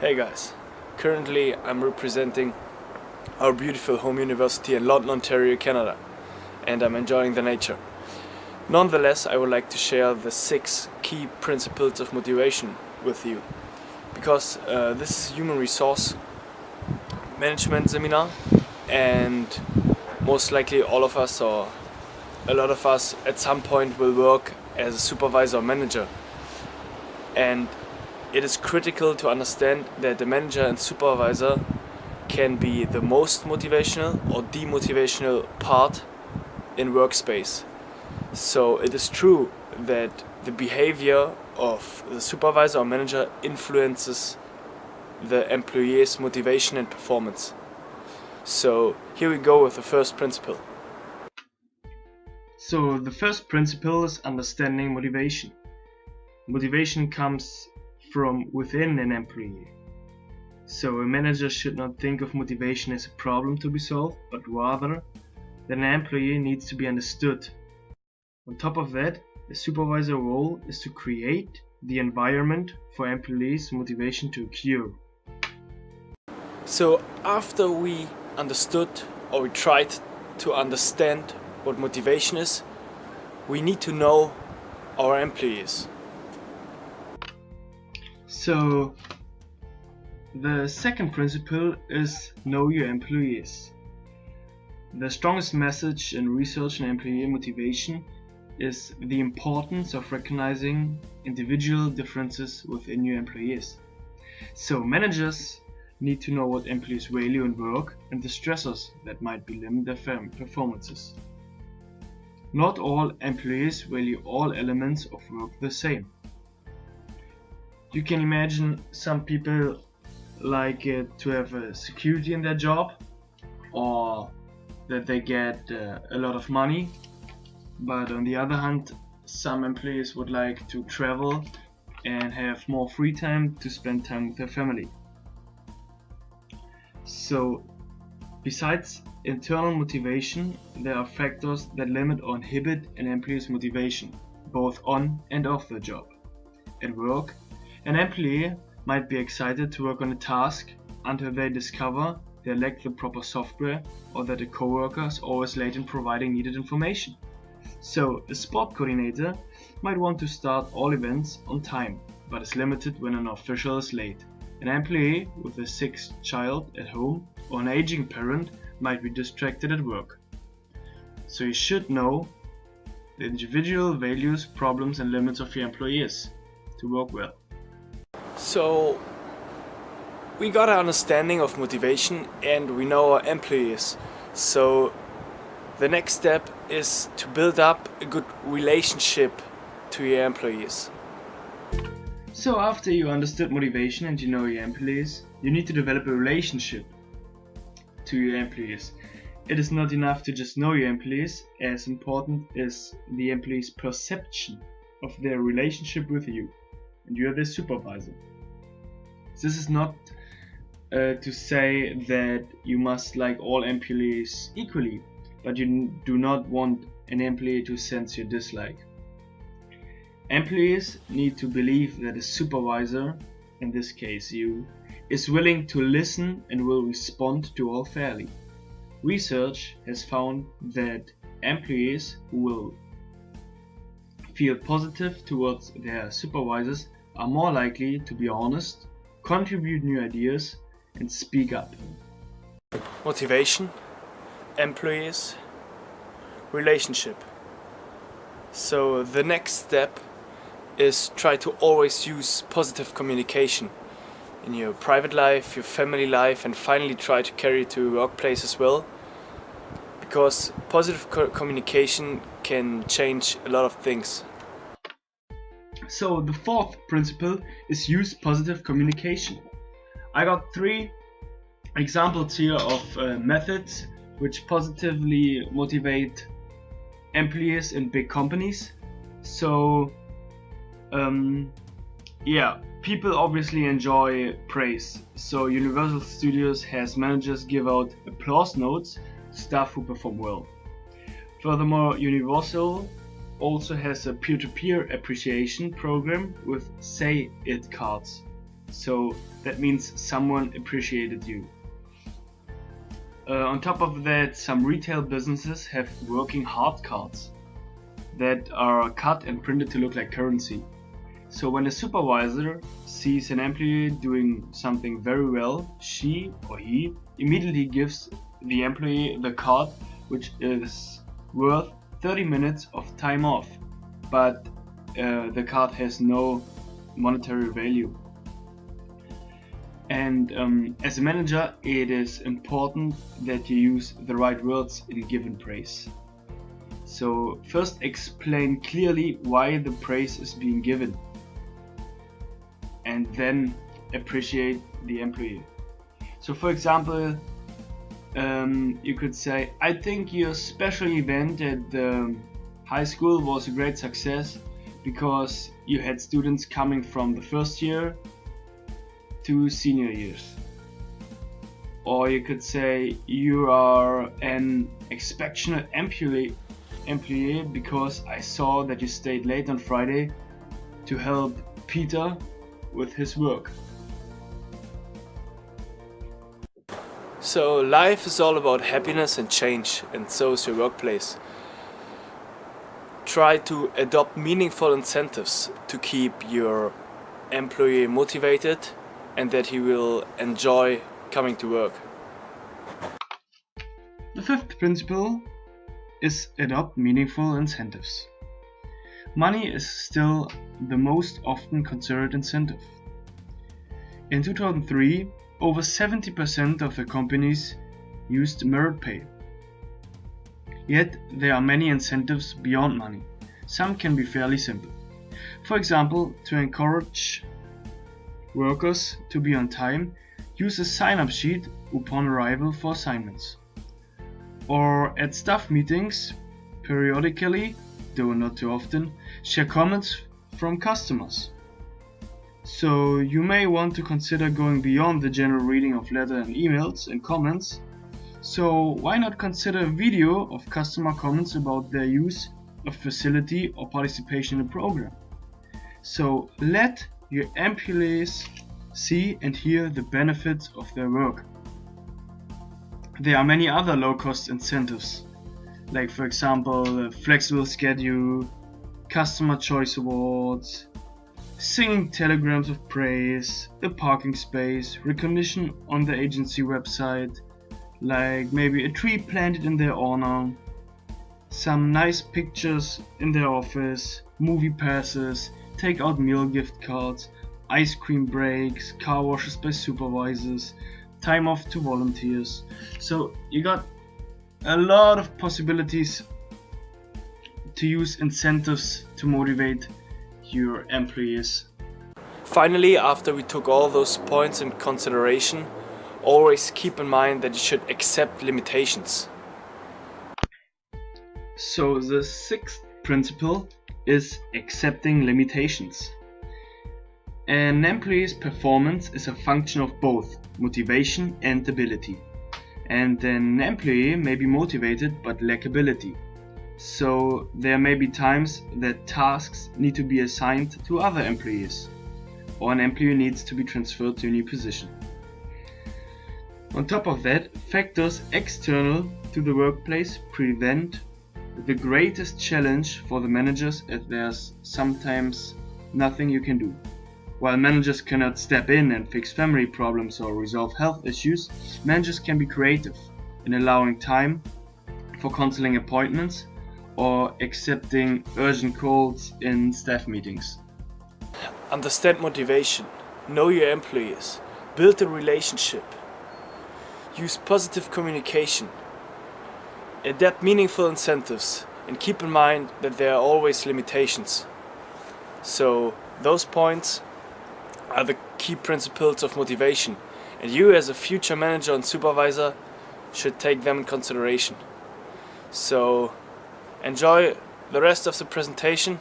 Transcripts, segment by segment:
Hey guys, currently I'm representing our beautiful home university in London, Ontario, Canada, and I'm enjoying the nature. Nonetheless, I would like to share the 6 key principles of motivation with you, because this is a human resource management seminar, and most likely all of us or a lot of us at some point will work as a supervisor or manager, and it is critical to understand that the manager and supervisor can be the most motivational or demotivational part in workspace. So it is true that the behavior of the supervisor or manager influences the employee's motivation and performance. So here we go with the first principle. So the first principle is understanding motivation. Motivation comes from within an employee. So a manager should not think of motivation as a problem to be solved, but rather that an employee needs to be understood. On top of that, the supervisor role is to create the environment for employees' motivation to occur. So after we understood or we tried to understand what motivation is, we need to know our employees. So the second principle is know your employees. The strongest message in research and employee motivation is the importance of recognizing individual differences within your employees. So managers need to know what employees value in work and the stressors that might limit their performances. Not all employees value all elements of work the same. You can imagine some people like to have a security in their job, or that they get a lot of money, but on the other hand, some employees would like to travel and have more free time to spend time with their family. So besides internal motivation, there are factors that limit or inhibit an employee's motivation, both on and off the job. At work, an employee might be excited to work on a task until they discover they lack the proper software or that a coworker is always late in providing needed information. So a sport coordinator might want to start all events on time, but is limited when an official is late. An employee with a sick child at home or an aging parent might be distracted at work. So you should know the individual values, problems and limits of your employees to work well. So we got an understanding of motivation and we know our employees. So the next step is to build up a good relationship to your employees. So after you understood motivation and you know your employees, you need to develop a relationship to your employees. It is not enough to just know your employees, as important is the employee's perception of their relationship with you, and you are their supervisor. This is not to say that you must like all employees equally, but you do not want an employee to sense your dislike. Employees need to believe that a supervisor, in this case you, is willing to listen and will respond to all fairly. Research has found that employees who will feel positive towards their supervisors are more likely to be honest, contribute new ideas, and speak up. Motivation, employees, relationship. So the next step is try to always use positive communication in your private life, your family life, and finally try to carry it to your workplace as well, because positive communication can change a lot of things. So the fourth principle is use positive communication. I got 3 examples here of methods which positively motivate employees in big companies. So people obviously enjoy praise. So Universal Studios has managers give out applause notes to staff who perform well. Furthermore, Universal also has a peer-to-peer appreciation program with Say It cards. So that means someone appreciated you. On top of that, some retail businesses have working hard cards that are cut and printed to look like currency. So when a supervisor sees an employee doing something very well, she or he immediately gives the employee the card, which is worth 30 minutes of time off, but the card has no monetary value. And as a manager, it is important that you use the right words in giving praise. So first explain clearly why the praise is being given, and then appreciate the employee. So for example, you could say, I think your special event at the high school was a great success because you had students coming from the first year to senior years. Or you could say, you are an exceptional employee because I saw that you stayed late on Friday to help Peter with his work. So life is all about happiness and change, and so is your workplace. Try to adopt meaningful incentives to keep your employee motivated and that he will enjoy coming to work. The fifth principle is adopt meaningful incentives. Money is still the most often considered incentive. In 2003, over 70% of the companies used merit pay. Yet there are many incentives beyond money. Some can be fairly simple. For example, to encourage workers to be on time, use a sign-up sheet upon arrival for assignments. Or at staff meetings, periodically, though not too often, share comments from customers. So you may want to consider going beyond the general reading of letters and emails and comments. So why not consider a video of customer comments about their use of facility or participation in a program? So let your employees see and hear the benefits of their work. There are many other low-cost incentives, like for example a flexible schedule, customer choice awards, singing telegrams of praise, a parking space, recognition on the agency website, like maybe a tree planted in their honor, some nice pictures in their office, movie passes, take-out meal gift cards, ice cream breaks, car washes by supervisors, time off to volunteers. So you got a lot of possibilities to use incentives to motivate your employees. Finally, after we took all those points in consideration, always keep in mind that you should accept limitations. So the sixth principle is accepting limitations. An employee's performance is a function of both motivation and ability. And an employee may be motivated but lack ability. So there may be times that tasks need to be assigned to other employees, or an employee needs to be transferred to a new position. On top of that, factors external to the workplace prevent the greatest challenge for the managers, as there's sometimes nothing you can do. While managers cannot step in and fix family problems or resolve health issues, managers can be creative in allowing time for counseling appointments or accepting urgent calls in staff meetings. Understand motivation, know your employees, build a relationship, use positive communication, adapt meaningful incentives, and keep in mind that there are always limitations. So those points are the key principles of motivation, and you as a future manager and supervisor should take them in consideration. So enjoy the rest of the presentation.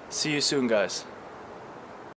See you soon, guys.